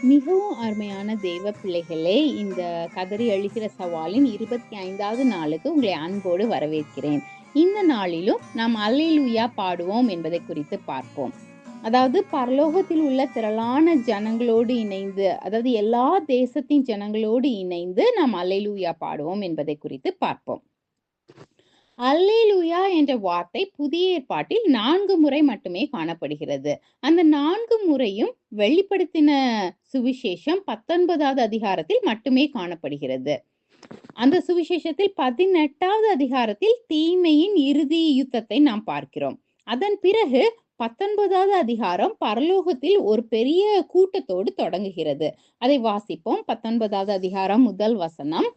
மிகவும் அருமையான தேவ பிள்ளைகளே, இந்த கதறி அழுகிற சவாலின் 25வது நாளுக்கு உங்களை அன்போடு வரவேற்கிறேன். இந்த நாளிலும் நாம் அல்லேலூயா பாடுவோம் என்பதை குறித்து பார்ப்போம். அதாவது பரலோகத்தில் உள்ள திரளான ஜனங்களோடு இணைந்து, அதாவது எல்லா தேசத்தின் ஜனங்களோடு இணைந்து நாம் அல்லேலூயா பாடுவோம் என்பதை குறித்து பார்ப்போம். அல்லேலூயா என்ற வார்த்தை புதிய ஏற்பாட்டில் 4 முறை மட்டுமே காணப்படுகிறது. அந்த 4 முறையும் வெளிப்படுத்தின சுவிசேஷம் 19வது அதிகாரத்தில் மட்டுமே காணப்படுகிறது. அந்த சுவிசேஷத்தில் 18வது அதிகாரத்தில் தீமையின் இறுதி யுத்தத்தை நாம் பார்க்கிறோம். அதன் பிறகு 19வது அதிகாரம் பரலோகத்தில் ஒரு பெரிய கூட்டத்தோடு தொடங்குகிறது. அதை வாசிப்போம். 19வது அதிகாரம் முதல் வசனம்.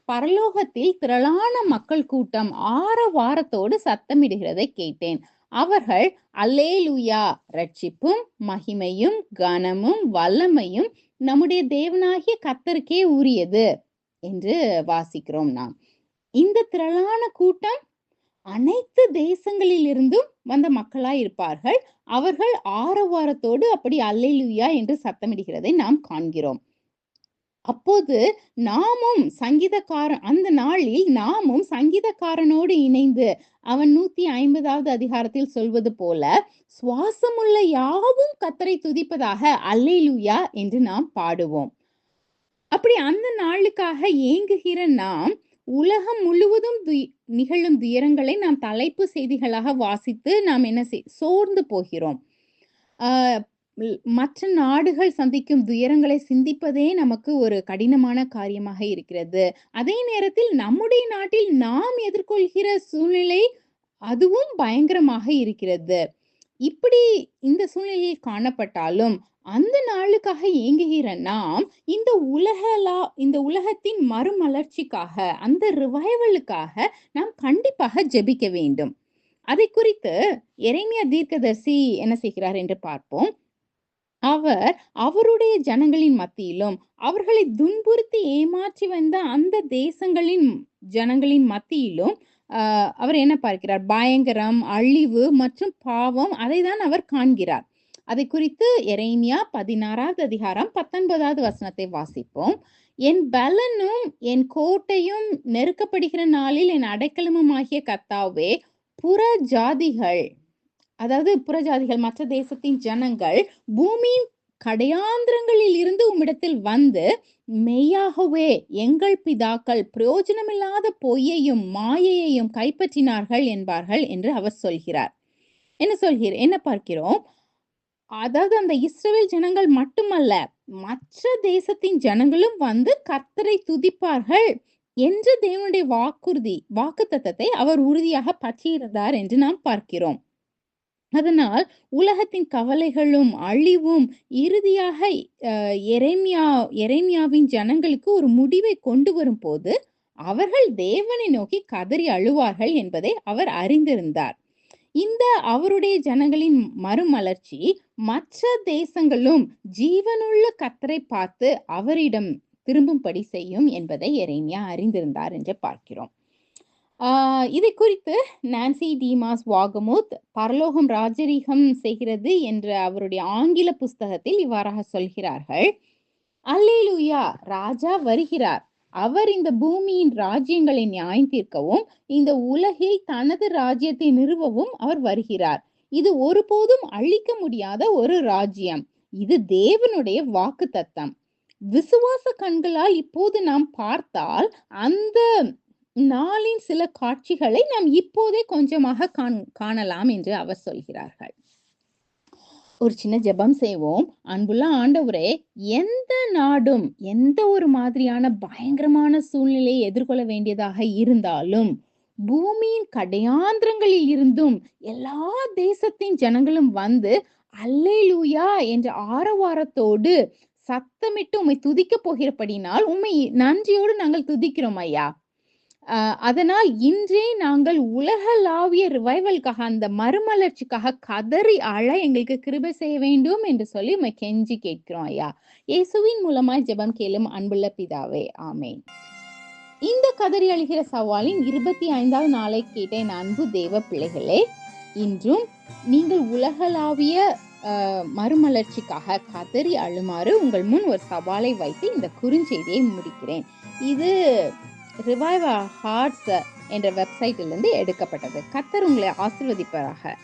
பரலோகத்தில் திரளான மக்கள் கூட்டம் ஆரவாரத்தோடு சத்தமிடுகிறதை கேட்டேன். அவர்கள் அல்லேலூயா, ரட்சிப்பும் மகிமையும் கனமும் வல்லமையும் நம்முடைய தேவனாகிய கர்த்தருக்கே உரியது என்று வாசிக்கிறோம் நாம். இந்த திரளான கூட்டம் அனைத்து தேசங்களில் இருந்தும் வந்த மக்களாய் இருப்பார்கள். அவர்கள் ஆரவாரத்தோடு அப்படி அல்லேலூயா என்று சத்தமிடுகிறதை நாம் காண்கிறோம். அப்போது அந்த நாளில் நாமும் சங்கீதக்காரனோடு இணைந்து அவன் 150வது அதிகாரத்தில் சொல்வது போல சுவாசமுள்ள யாவும் கர்த்தரை துதிப்பதாக அல்லேலூயா என்று நாம் பாடுவோம். அப்படி அந்த நாளுக்காக ஏங்குகிற நாம் உலகம் முழுவதும் நிகழும் துயரங்களை நாம் தலைப்பு செய்திகளாக வாசித்து நாம் சோர்ந்து போகிறோம். மற்ற நாடுகள் சந்திக்கும் துயரங்களை சிந்திப்பதே நமக்கு ஒரு கடினமான காரியமாக இருக்கிறது. அதே நேரத்தில் நம்முடைய நாட்டில் நாம் எதிர்கொள்கிற சூழ்நிலை அதுவும் பயங்கரமாக இருக்கிறது. இப்படி இந்த சூழ்நிலையில் காணப்பட்டாலும் அந்த நாளுக்காக ஏங்குகிற நாம் இந்த உலகத்தின் மறுமலர்ச்சிக்காக, அந்த ரிவைவலுக்காக நாம் கண்டிப்பாக ஜெபிக்க வேண்டும். அதை குறித்து எரேமியா தீர்க்கதரிசி என்ன செய்கிறார் என்று பார்ப்போம். அவர் அவருடைய ஜனங்களின் மத்தியிலும் அவர்களை துன்புறுத்தி ஏமாற்றி வந்த அந்த தேசங்களின் ஜனங்களின் மத்தியிலும் அவர் என்ன பார்க்கிறார்? பயங்கரம், அழிவு மற்றும் பாவம், அதை தான் அவர் காண்கிறார். அதை குறித்து எரேமியா 16வது அதிகாரம் 19வது வசனத்தை வாசிப்போம். என் பலனும் என் கோட்டையும் நெருக்கப்படுகிற நாளில் என் அடைக்கலமும் ஆகிய கர்த்தாவே, புறஜாதிகள் மற்ற தேசத்தின் ஜனங்கள் பூமியின் கடையாந்திரங்களில் இருந்து உம்மிடத்தில் வந்து மெய்யாகவே எங்கள் பிதாக்கள் பிரயோஜனமில்லாத பொய்யையும் மாயையையும் கைப்பற்றினார்கள் என்பார்கள் என்று அவர் சொல்கிறார். என்ன பார்க்கிறோம்? அதாவது அந்த இஸ்ரவேல் ஜனங்கள் மட்டுமல்ல, மற்ற தேசத்தின் ஜனங்களும் வந்து கர்த்தரை துதிப்பார்கள் என்ற தேவனுடைய வாக்குத்தத்தத்தை அவர் உறுதியாக பற்றியிருந்தார் என்று நாம் பார்க்கிறோம். அதனால் உலகத்தின் கவலைகளும் அழிவும் இறுதியாக எரேமியாவின் ஜனங்களுக்கு ஒரு முடிவை கொண்டு வரும் போது அவர்கள் தேவனை நோக்கி கதறி அழுவார்கள் என்பதை அவர் அறிந்திருந்தார். இந்த அவருடைய ஜனங்களின் மறுமலர்ச்சி மற்ற தேசங்களும் ஜீவனுள்ள கர்த்தரை பார்த்து அவரிடம் திரும்பும்படி செய்யும் என்பதை எரேமியா அறிந்திருந்தார் என்று பார்க்கிறோம். இதை குறித்து நான்சி டிமாஸ் வாகமுத் பரலோகம் ராஜரீகம் செய்கிறது என்ற அவருடைய ஆங்கில புஸ்தகத்தில் இவ்வாறாக சொல்கிறார்கள். அல்லேலூயா, ராஜா வருகிறார். அவர் இந்த பூமியின் ராஜ்யங்களை நியாயம் தீர்க்கவும் இந்த உலகில் தனது ராஜ்யத்தை நிறுவவும் அவர் வருகிறார். இது ஒருபோதும் அழிக்க முடியாத ஒரு ராஜ்யம். இது தேவனுடைய வாக்குத்தத்தம். விசுவாச கண்களால் இப்போது நாம் பார்த்தால் அந்த நாளின் சில காட்சிகளை நாம் இப்போதே கொஞ்சமாக காணலாம் என்று அவர் சொல்கிறார்கள். ஒரு சின்ன ஜெபம் செய்வோம். அன்புள்ள ஆண்டவரே, எந்த நாடும் எந்த ஒரு மாதிரியான பயங்கரமான சூழ்நிலையை எதிர்கொள்ள வேண்டியதாக இருந்தாலும் பூமியின் கடையாந்திரங்களில் இருந்தும் எல்லா தேசத்தின் ஜனங்களும் வந்து அல்லேலூயா என்ற ஆரவாரத்தோடு சத்தமிட்டு உம்மை துதிக்க போகிறபடினால் உம்மை நன்றியோடு நாங்கள் துதிக்கிறோம் ஐயா. அதனால் இன்றே நாங்கள் உலகளாவிய ரிவைவலுக்காக, அந்த மறுமலர்ச்சிக்காக கதறி அழ எங்களுக்கு கிருபை செய்ய வேண்டும் என்று சொல்லி உம்மை கெஞ்சி கேட்கிறோம் ஐயா. இயேசுவின் மூலமாய் ஜெபம் கேளும் அன்புள்ள பிதாவே, ஆமென். இந்த கதறி அழுகிற சவாலின் 25வது நாளை கேட்ட என் அன்பு தேவ பிள்ளைகளே, இன்றும் நீங்கள் உலகளாவிய மறுமலர்ச்சிக்காக கதறி அழுமாறு உங்கள் முன் ஒரு சவாலை வைத்து இந்த குறுஞ்செய்தியை முடிக்கிறேன். இது ரிவைவ் அவர் ஹார்ட்ஸ் என்ற வெப்சைட்டிலிருந்து எடுக்கப்பட்டது. கர்த்தர் உங்களை ஆசீர்வதிப்பாராக.